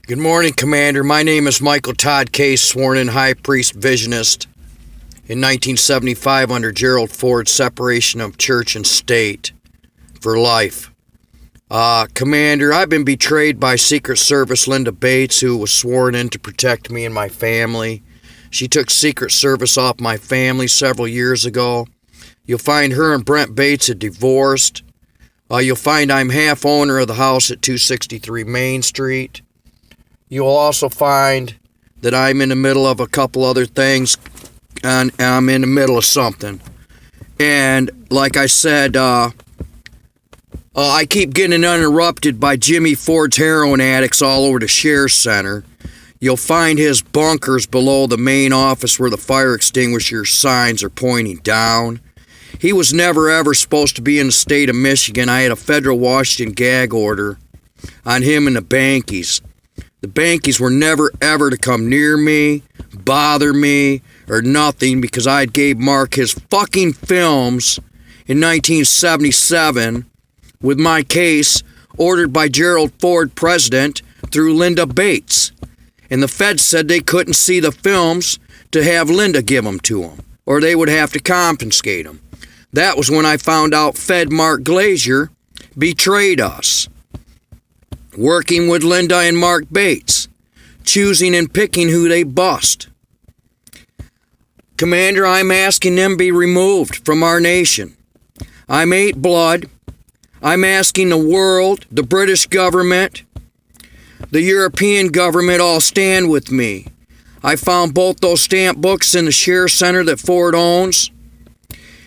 Good morning, Commander. My name is Michael Todd Case, sworn-in High Priest Visionist in 1975 under Gerald Ford's separation of church and state for life. Commander, I've been betrayed by Secret Service Linda Bates, who was sworn in to protect me and my family. She took Secret Service off my family several years ago. You'll find her and Brent Bates are divorced. You'll find I'm half owner of the house at 263 Main Street. You'll also find that I'm in the middle of a couple other things, and I'm in the middle of something. And like I said, I keep getting interrupted by Jimmy Ford's heroin addicts all over the Share Center. You'll find his bunkers below the main office where the fire extinguisher signs are pointing down. He was never ever supposed to be in the state of Michigan. I had a federal Washington gag order on him and the Bankies. The Bankies were never ever to come near me, bother me, or nothing because I gave Mark his fucking films in 1977 with my case ordered by Gerald Ford, president, through Linda Bates. And the feds said they couldn't see the films to have Linda give them to them, or they would have to confiscate them. That was when I found out Fed Mark Glazier betrayed us. Working with Linda and Mark Bates, choosing and picking who they bust. Commander, I'm asking them be removed from our nation. I'm 8 Blood. I'm asking the world, the British government, the European government all stand with me. I found both those stamp books in the Share Center that Ford owns.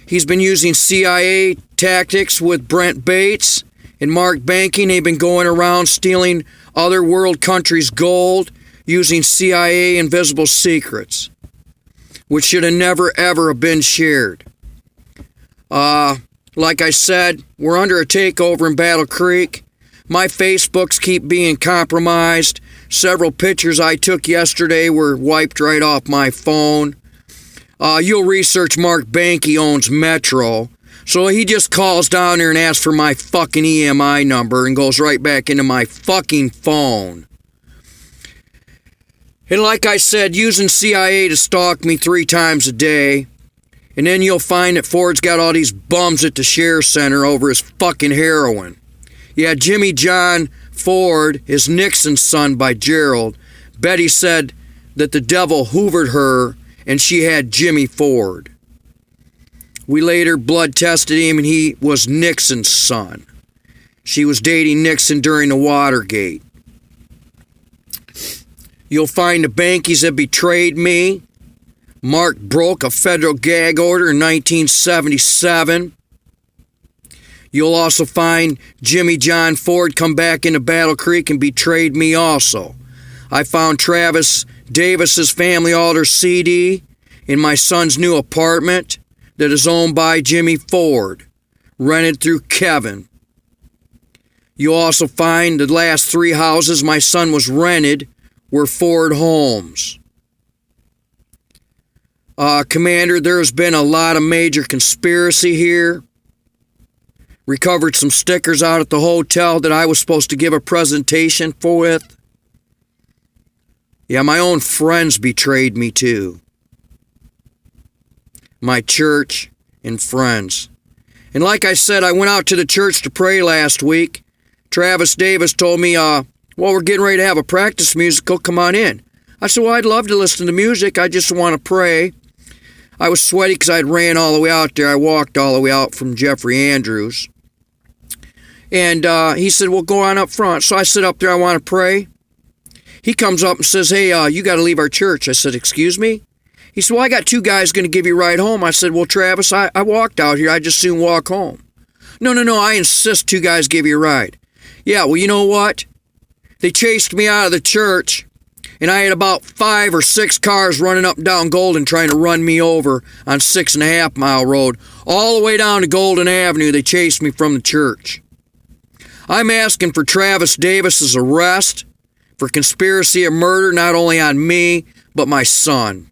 He's been using CIA tactics with Brent Bates and Mark Banking. They've been going around stealing other world countries' gold using CIA invisible secrets, which should have never ever have been shared. Like I said, we're under a takeover in Battle Creek. My Facebooks keep being compromised. Several pictures I took yesterday were wiped right off my phone. You'll research Mark Banky owns Metro. So he just calls down there and asks for my fucking EMI number and goes right back into my fucking phone. And like I said, using CIA to stalk me 3 times a day. And then you'll find that Ford's got all these bums at the Share Center over his fucking heroin. Yeah, Jimmy John Ford is Nixon's son by Gerald. Betty said that the devil hoovered her and she had Jimmy Ford. We later blood tested him and he was Nixon's son. She was dating Nixon during the Watergate. You'll find the Bankies that betrayed me. Mark broke a federal gag order in 1977. You'll also find Jimmy John Ford come back into Battle Creek and betrayed me also. I found Travis Davis's Family Altar CD in my son's new apartment that is owned by Jimmy Ford, rented through Kevin. You'll also find the last 3 houses my son was rented were Ford homes. Commander, there's been a lot of major conspiracy here. Recovered some stickers out at the hotel that I was supposed to give a presentation for with. Yeah, my own friends betrayed me too. My church and friends. And like I said, I went out to the church to pray last week. Travis Davis told me, well, we're getting ready to have a practice musical, come on in. I said, well, I'd love to listen to music, I just want to pray. I was sweaty because I'd ran all the way out there. I walked all the way out from Jeffrey Andrews. And he said, well, go on up front. So I sit up there, I want to pray. He comes up and says, hey, you got to leave our church. I said, excuse me? He said, well, I got 2 guys going to give you a ride home. I said, well, Travis, I walked out here. I'd just soon walk home. No, I insist 2 guys give you a ride. Yeah, well, you know what? They chased me out of the church, and I had about 5 or 6 cars running up and down Golden trying to run me over on 6.5 Mile Road. All the way down to Golden Avenue, they chased me from the church. I'm asking for Travis Davis's arrest for conspiracy of murder, not only on me, but my son.